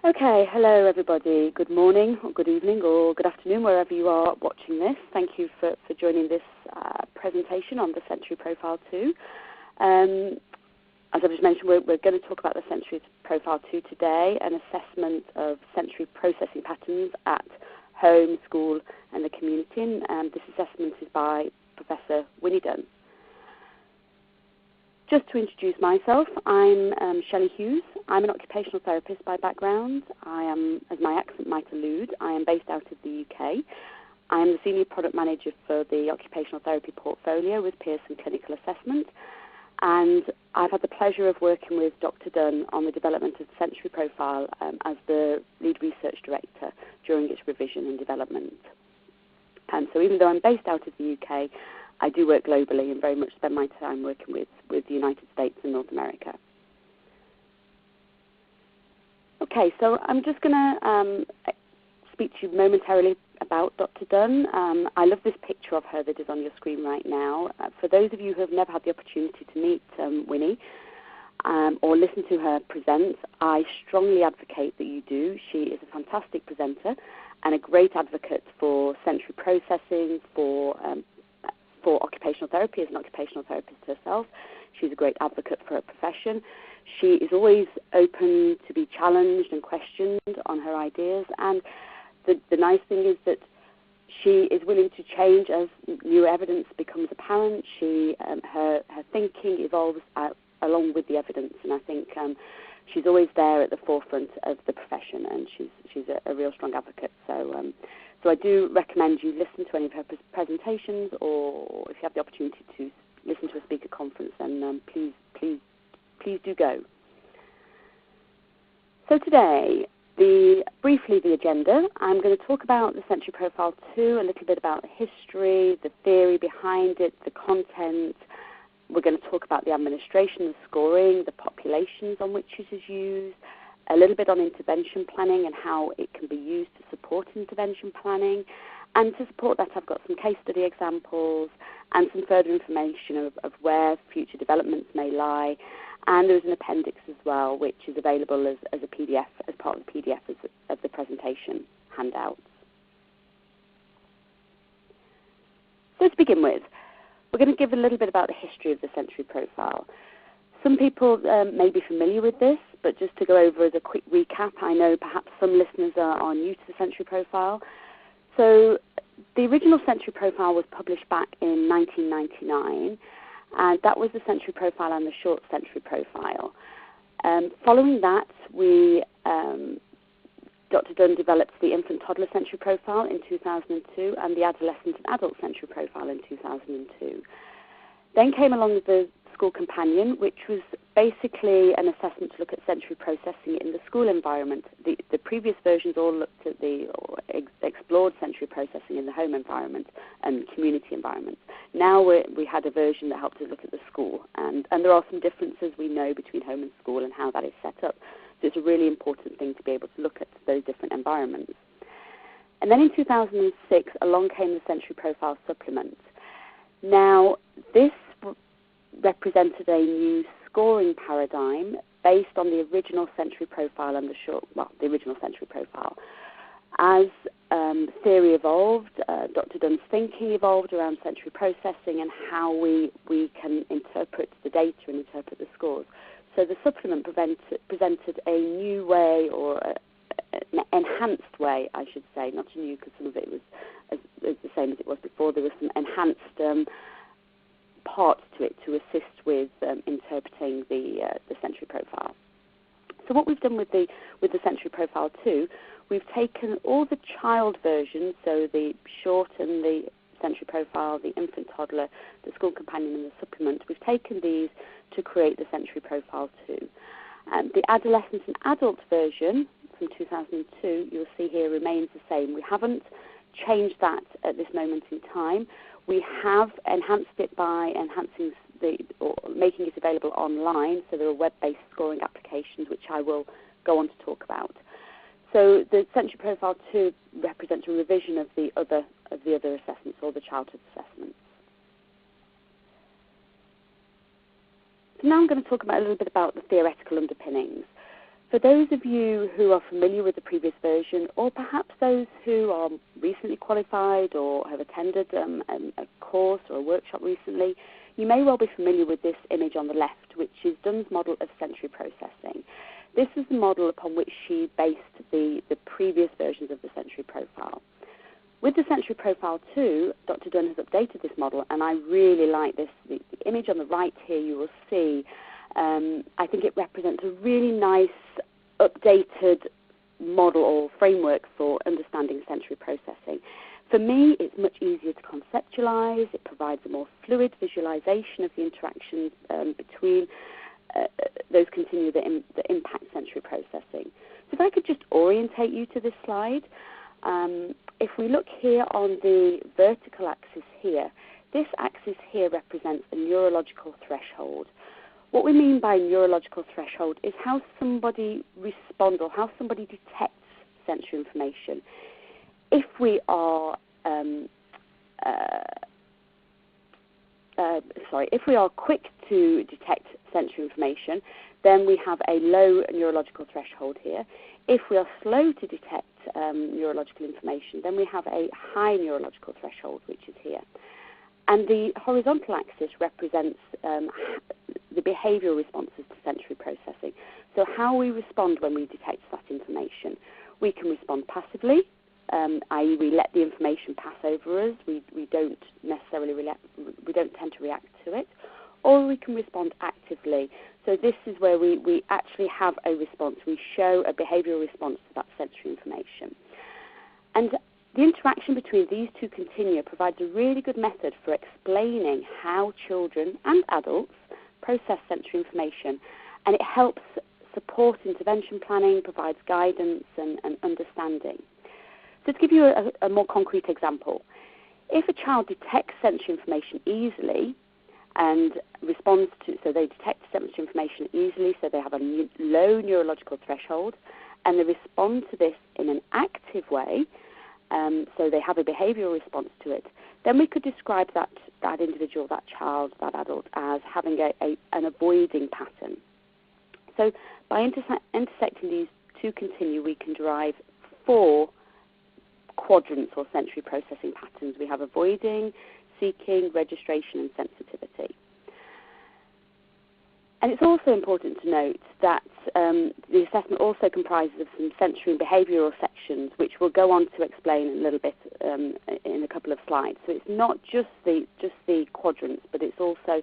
Okay, hello everybody. Good morning, or good evening, or good afternoon, wherever you are watching this. Thank you for joining this presentation on the Sensory Profile 2. As I just mentioned, we're going to talk about the Sensory Profile 2 today, an assessment of sensory processing patterns at home, school, and the community. And this assessment is by Professor Dunn. Just to introduce myself, I'm Shelley Hughes. I'm an occupational therapist by background. I am, as my accent might allude, I am based out of the UK. I am the Senior Product Manager for the Occupational Therapy Portfolio with Pearson Clinical Assessment, and I've had the pleasure of working with Dr. Dunn on the development of the Sensory Profile as the Lead Research Director during its revision and development. And so even though I'm based out of the UK, I do work globally and very much spend my time working with the United States and North America. Okay, so I'm just going to speak to you momentarily about Dr. Dunn. I love this picture of her that is on your screen right now. For those of you who have never had the opportunity to meet Winnie or listen to her present, I strongly advocate that you do. She is a fantastic presenter and a great advocate for sensory processing, for occupational therapy as an occupational therapist herself. She's a great advocate for her profession. She is always open to be challenged and questioned on her ideas, and the nice thing is that she is willing to change as new evidence becomes apparent. Her thinking evolves along with the evidence, and I think she's always there at the forefront of the profession, and she's a real strong advocate. So I do recommend you listen to any of her presentations, or if you have the opportunity to listen to a speaker conference, then please do go. So today, briefly the agenda. I'm going to talk about the Sensory Profile 2, a little bit about the history, the theory behind it, the content. We're going to talk about the administration, the scoring, the populations on which it is used, a little bit on intervention planning and how it can be used to support intervention planning. And to support that, I've got some case study examples and some further information of where future developments may lie. And there's an appendix as well, which is available as a PDF, as part of the PDF of the presentation handouts. So to begin with, we're going to give a little bit about the history of the sensory profile. Some people may be familiar with this, but just to go over as a quick recap, I know perhaps some listeners are new to the sensory profile. So the original sensory profile was published back in 1999, and that was the sensory profile and the short sensory profile. Following that, Dr. Dunn developed the infant-toddler sensory profile in 2002 and the adolescent and adult sensory profile in 2002. Then came along the School Companion, which was basically an assessment to look at sensory processing in the school environment. The previous versions all looked at explored sensory processing in the home environment and community environments. Now we had a version that helped us look at the school, and there are some differences we know between home and school and how that is set up. So it's a really important thing to be able to look at those different environments. And then in 2006, along came the Sensory Profile Supplement. Now, this represented a new scoring paradigm based on the original sensory profile and the original sensory profile. As theory evolved, Dr. Dunn's thinking evolved around sensory processing and how we can interpret the data and interpret the scores. So the supplement presented a new way, or an enhanced way, I should say, not a new, because some of it was the same as it was before. There was some enhanced parts to it to assist with interpreting the sensory profile. So what we've done with the sensory profile 2, we've taken all the child versions, so the short and the sensory profile, the infant toddler, the school companion, and the supplement. We've taken these to create the sensory profile 2. The adolescent and adult version from 2002, you'll see here, remains the same. We haven't changed that at this moment in time. We have enhanced it by making it available online, so there are web-based scoring applications, which I will go on to talk about. So the sensory profile 2 represents a revision of the other assessments, or the childhood assessments. So now I'm going to talk about a little bit about the theoretical underpinnings. For those of you who are familiar with the previous version, or perhaps those who are recently qualified or have attended a course or a workshop recently, you may well be familiar with this image on the left, which is Dunn's model of sensory processing. This is the model upon which she based the previous versions of the sensory profile. With the sensory profile 2, Dr. Dunn has updated this model, and I really like this. The image on the right here, you will see, I think it represents a really nice updated model or framework for understanding sensory processing. For me, it's much easier to conceptualize. It provides a more fluid visualization of the interactions between those continua that impact sensory processing. So if I could just orientate you to this slide, if we look here on the vertical axis here, this axis here represents the neurological threshold. What we mean by neurological threshold is how somebody responds or how somebody detects sensory information. If we are if we are quick to detect sensory information, then we have a low neurological threshold here. If we are slow to detect neurological information, then we have a high neurological threshold, which is here. And the horizontal axis represents the behavioural responses to sensory processing. So how we respond when we detect that information. We can respond passively, i.e. we let the information pass over us. We don't necessarily we don't tend to react to it. Or we can respond actively. So this is where we actually have a response. We show a behavioural response to that sensory information. And the interaction between these two continua provides a really good method for explaining how children and adults process sensory information, and it helps support intervention planning, provides guidance and understanding. So to give you a more concrete example, if a child detects sensory information easily and responds to, so they detect sensory information easily, so they have a low neurological threshold, and they respond to this in an active way, so they have a behavioural response to it, then we could describe that individual, that child, that adult as having an avoiding pattern. So by intersecting these two continua, we can derive 4 quadrants or sensory processing patterns. We have avoiding, seeking, registration, and sensitivity. And it's also important to note that the assessment also comprises of some sensory and behavioural sections, which we'll go on to explain a little bit in a couple of slides. So it's not just the quadrants, but it's also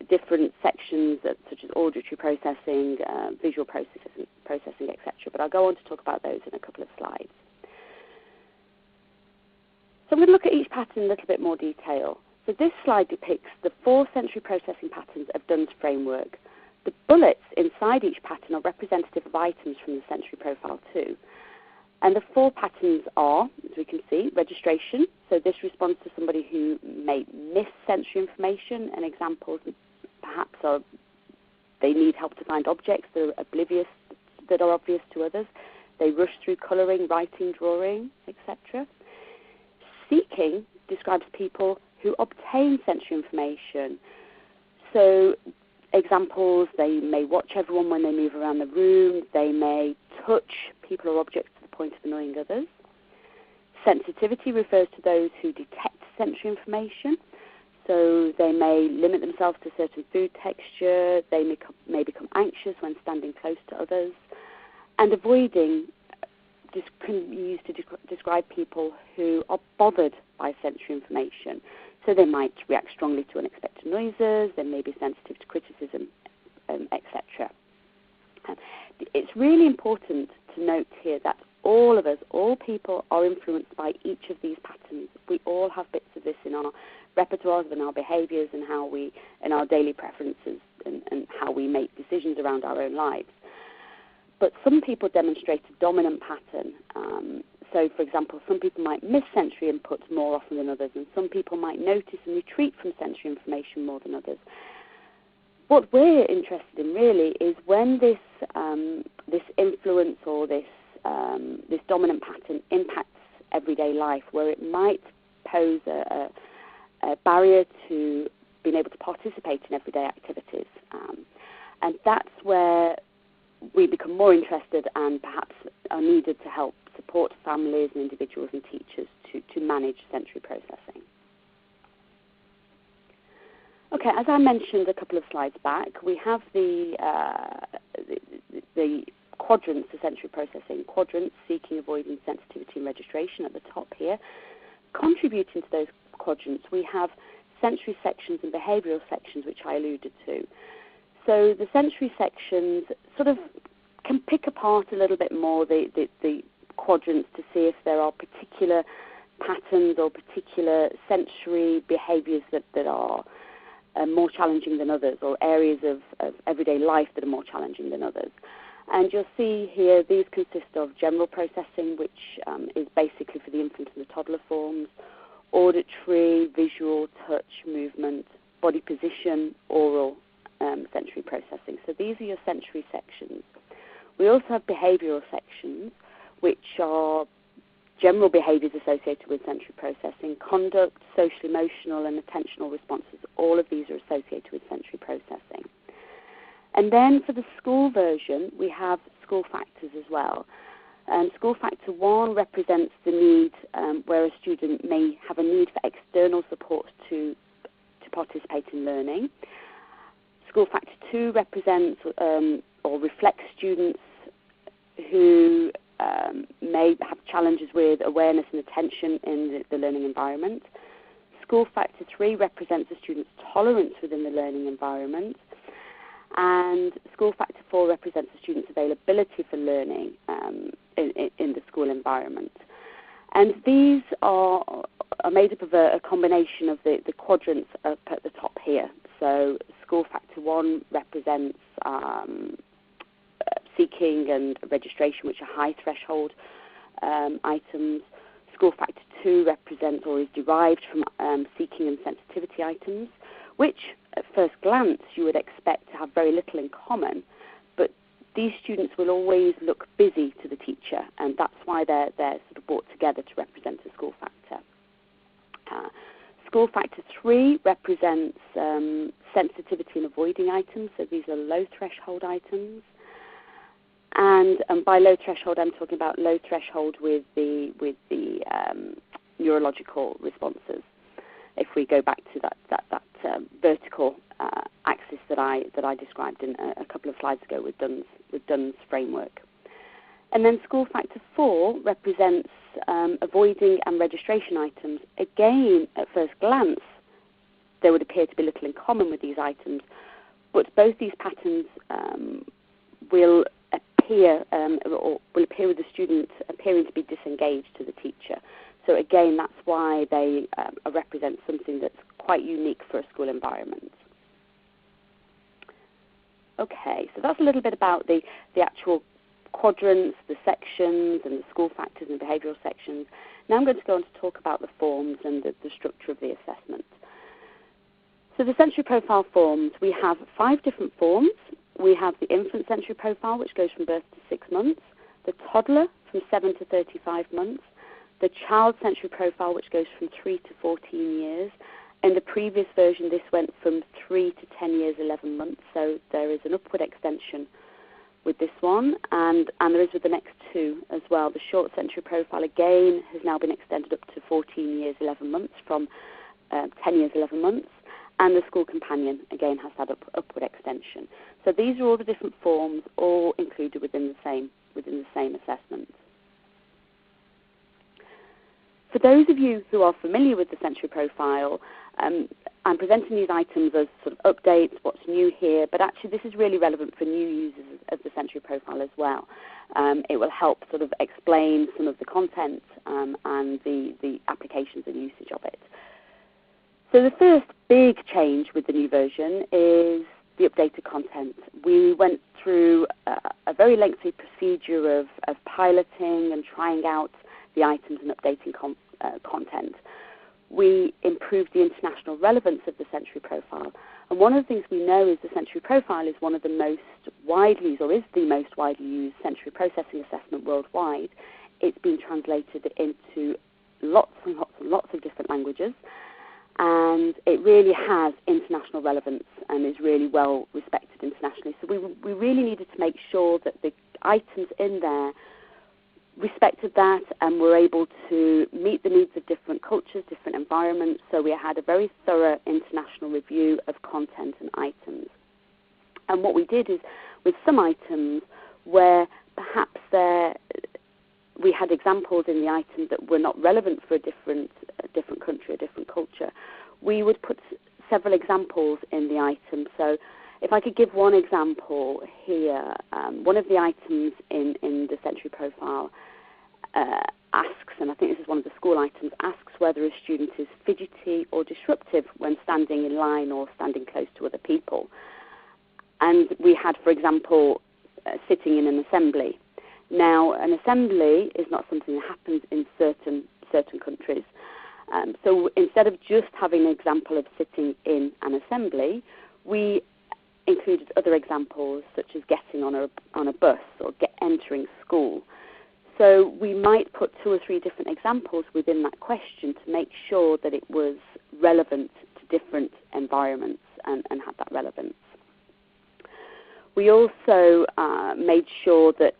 different sections such as auditory processing, visual processing, etc. But I'll go on to talk about those in a couple of slides. So I'm going to look at each pattern in a little bit more detail. So this slide depicts the 4 sensory processing patterns of Dunn's framework. The bullets inside each pattern are representative of items from the sensory profile 2. And the 4 patterns are, as we can see, registration. So this responds to somebody who may miss sensory information, and examples perhaps are they need help to find objects that are obvious to others. They rush through colouring, writing, drawing, etc. Seeking describes people who obtain sensory information. So examples, they may watch everyone when they move around the room, they may touch people or objects to the point of annoying others. Sensitivity refers to those who detect sensory information. So they may limit themselves to certain food texture, they may become anxious when standing close to others. And avoiding can be used to describe people who are bothered by sensory information. So they might react strongly to unexpected noises, they may be sensitive to criticism, etc. It's really important to note here that all of us, all people, are influenced by each of these patterns. We all have bits of this in our repertoires, in our behaviours, and in our daily preferences, and how we make decisions around our own lives. But some people demonstrate a dominant pattern. So, for example, some people might miss sensory inputs more often than others, and some people might notice and retreat from sensory information more than others. What we're interested in really is when this influence or this dominant pattern impacts everyday life, where it might pose a barrier to being able to participate in everyday activities. And that's where we become more interested and perhaps are needed to help support families and individuals and teachers to manage sensory processing. Okay, as I mentioned a couple of slides back, we have the quadrants of sensory processing. Quadrants: seeking, avoiding, sensitivity, and registration at the top here. Contributing to those quadrants, we have sensory sections and behavioural sections, which I alluded to. So the sensory sections sort of can pick apart a little bit more the quadrants to see if there are particular patterns or particular sensory behaviours that are more challenging than others, or areas of everyday life that are more challenging than others. And you'll see here these consist of general processing, which is basically for the infant and the toddler forms, auditory, visual, touch, movement, body position, oral, sensory processing. So these are your sensory sections. We also have behavioural sections, which are general behaviours associated with sensory processing, conduct, social, emotional, and attentional responses. All of these are associated with sensory processing. And then for the school version, we have school factors as well. School factor 1 represents the need where a student may have a need for external support to participate in learning. School factor 2 represents or reflects students who may have challenges with awareness and attention in the learning environment. School factor 3 represents the student's tolerance within the learning environment. And school factor 4 represents the student's availability for learning in the school environment. And these are made up of a combination of the quadrants up at the top here. So school factor 1 represents seeking and registration, which are high threshold items. School factor 2 represents or is derived from seeking and sensitivity items, which at first glance you would expect to have very little in common, but these students will always look busy to the teacher, and that's why they're sort of brought together to represent a school factor. School factor 3 represents sensitivity and avoiding items, so these are low threshold items. And by low threshold, I'm talking about low threshold with the neurological responses. If we go back to that vertical axis that I described in a couple of slides ago with Dunn's framework. And then school factor 4 represents avoiding and registration items. Again, at first glance, there would appear to be little in common with these items, but both these patterns will appear with the student appearing to be disengaged to the teacher. So again, that's why they represent something that's quite unique for a school environment. Okay, so that's a little bit about the actual quadrants, the sections, and the school factors and behavioural sections. Now I'm going to go on to talk about the forms and the structure of the assessment. So the sensory profile forms, we have 5 different forms. We have the infant sensory profile, which goes from birth to 6 months, the toddler from 7 to 35 months, the child sensory profile, which goes from 3 to 14 years. In the previous version, this went from 3 to 10 years, 11 months, so there is an upward extension with this one, and there is with the next 2 as well. The short sensory profile, again, has now been extended up to 14 years, 11 months from 10 years, 11 months, and the school companion, again, has had upward extension. So these are all the different forms, all included within the same assessment. For those of you who are familiar with the sensory profile, I'm presenting these items as sort of updates, what's new here, but actually this is really relevant for new users of the sensory profile as well. It will help sort of explain some of the content and the applications and usage of it. So the first big change with the new version is the updated content. We went through a very lengthy procedure of piloting and trying out the items and updating content. We improved the international relevance of the sensory profile. And one of the things we know is the sensory profile is one of the most widely used, or is the most widely used sensory processing assessment worldwide. It's been translated into lots and lots and lots of different languages. and it really has international relevance and is really well respected internationally. So we really needed to make sure that the items in there respected that and were able to meet the needs of different cultures, different environments. So we had a very thorough international review of content and items. And what we did is, with some items where perhaps we had examples in the item that were not relevant for a different country, a different culture, we would put several examples in the item. So if I could give one example here, one of the items in the Century Profile asks, and I think this is one of the school items, asks whether a student is fidgety or disruptive when standing in line or standing close to other people. And we had, for example, sitting in an assembly. Now, an assembly is not something that happens in certain countries. So instead of just having an example of sitting in an assembly, we included other examples such as getting on a bus or entering school. So we might put 2 or 3 different examples within that question to make sure that it was relevant to different environments and had that relevance. We also made sure that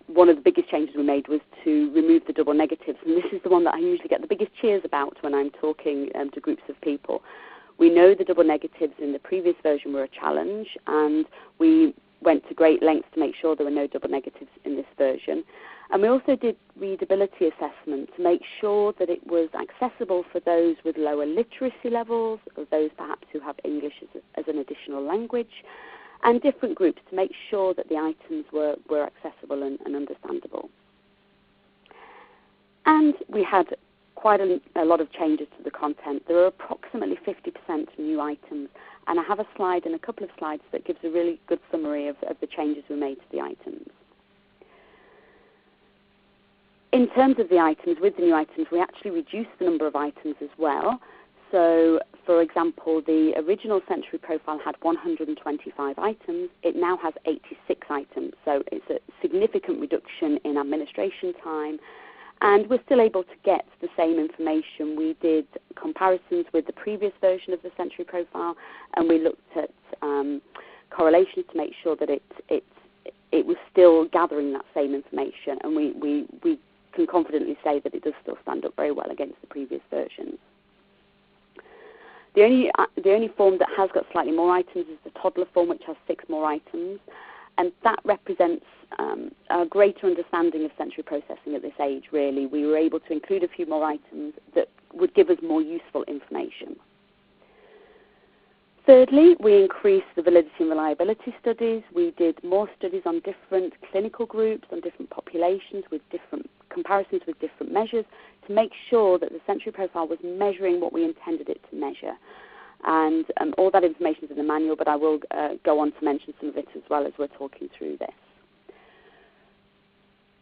one of the biggest changes we made was to remove the double negatives, and this is the one that I usually get the biggest cheers about when I'm talking to groups of people. We know the double negatives in the previous version were a challenge, and we went to great lengths to make sure there were no double negatives in this version. And we also did readability assessment to make sure that it was accessible for those with lower literacy levels, or those perhaps who have English as an additional language, and different groups to make sure that the items were accessible and understandable. And we had quite a lot of changes to the content. There are approximately 50% new items, and I have a slide and a couple of slides that gives a really good summary of the changes we made to the items. In terms of the items, with the new items, we actually reduced the number of items as well. So, for example, the original Century Profile had 125 items. It now has 86 items. So it's a significant reduction in administration time. And we're still able to get the same information. We did comparisons with the previous version of the Century Profile, and we looked at correlations to make sure that it was still gathering that same information. And we can confidently say that it does still stand up very well against the previous versions. The only form that has got slightly more items is the toddler form, which has 6 more items, and that represents a greater understanding of sensory processing at this age, really. We were able to include a few more items that would give us more useful information. Thirdly, we increased the validity and reliability studies. We did more studies on different clinical groups, on different populations, with different comparisons with different measures, to make sure that the sensory profile was measuring what we intended it to measure. And all that information is in the manual, but I will go on to mention some of it as well as we're talking through this.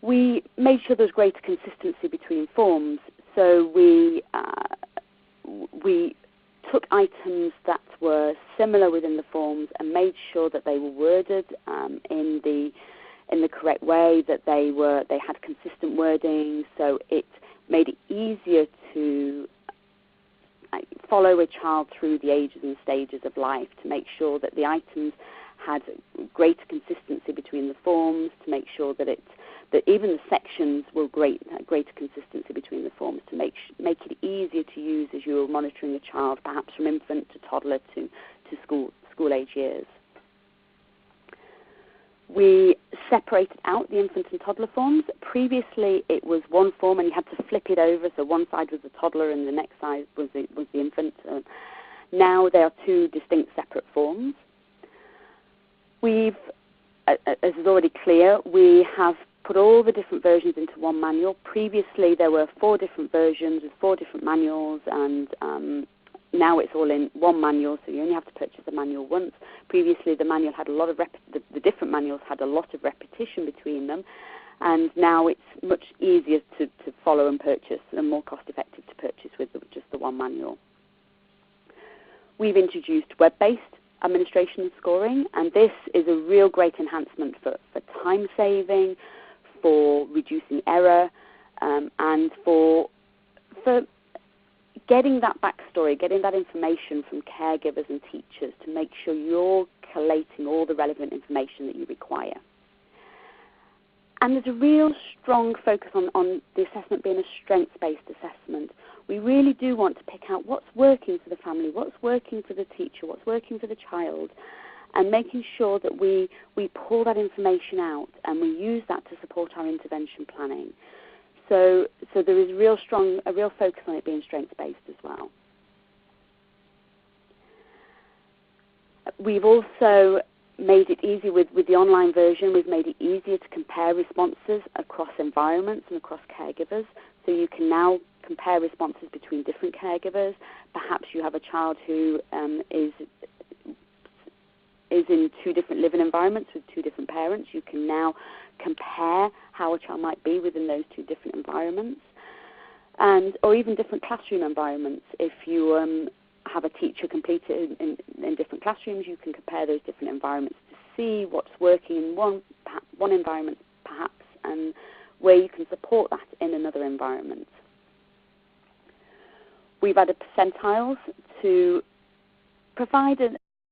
We made sure there was greater consistency between forms, so we took items that were similar within the forms and made sure that they were worded in the correct way, that they had consistent wording, so it made it easier to follow a child through the ages and stages of life, to make sure that the items had greater consistency between the forms, to make sure that even the sections were greater consistency between the forms, to make it easier to use as you were monitoring a child, perhaps from infant to toddler to school age years. We separated out the infant and toddler forms. Previously, it was one form, and you had to flip it over, so one side was the toddler and the next side was the infant. Now they are 2 distinct separate forms. As is already clear, we have put all the different versions into one manual. Previously, there were 4 different versions with 4 different manuals, and now it's all in one manual, so you only have to purchase the manual once. Previously, the manual had a lot of the different manuals had a lot of repetition between them, and now it's much easier to follow and purchase, and more cost-effective to purchase with just the one manual. We've introduced web-based administration and scoring, and this is a real great enhancement for time saving, for reducing error, and for getting that backstory, getting that information from caregivers and teachers to make sure you're collating all the relevant information that you require. And there's a real strong focus on the assessment being a strengths-based assessment. We really do want to pick out what's working for the family, what's working for the teacher, what's working for the child, and making sure that we pull that information out and we use that to support our intervention planning. So there is a real focus on it being strengths-based as well. We've also made it easy with the online version. We've made it easier to compare responses across environments and across caregivers. So you can now compare responses between different caregivers. Perhaps you have a child who is in two different living environments with two different parents. You can now compare how a child might be within those two different environments, or even different classroom environments. If you have a teacher completed in different classrooms, you can compare those different environments to see what's working in one environment perhaps, and where you can support that in another environment. We've added percentiles to provide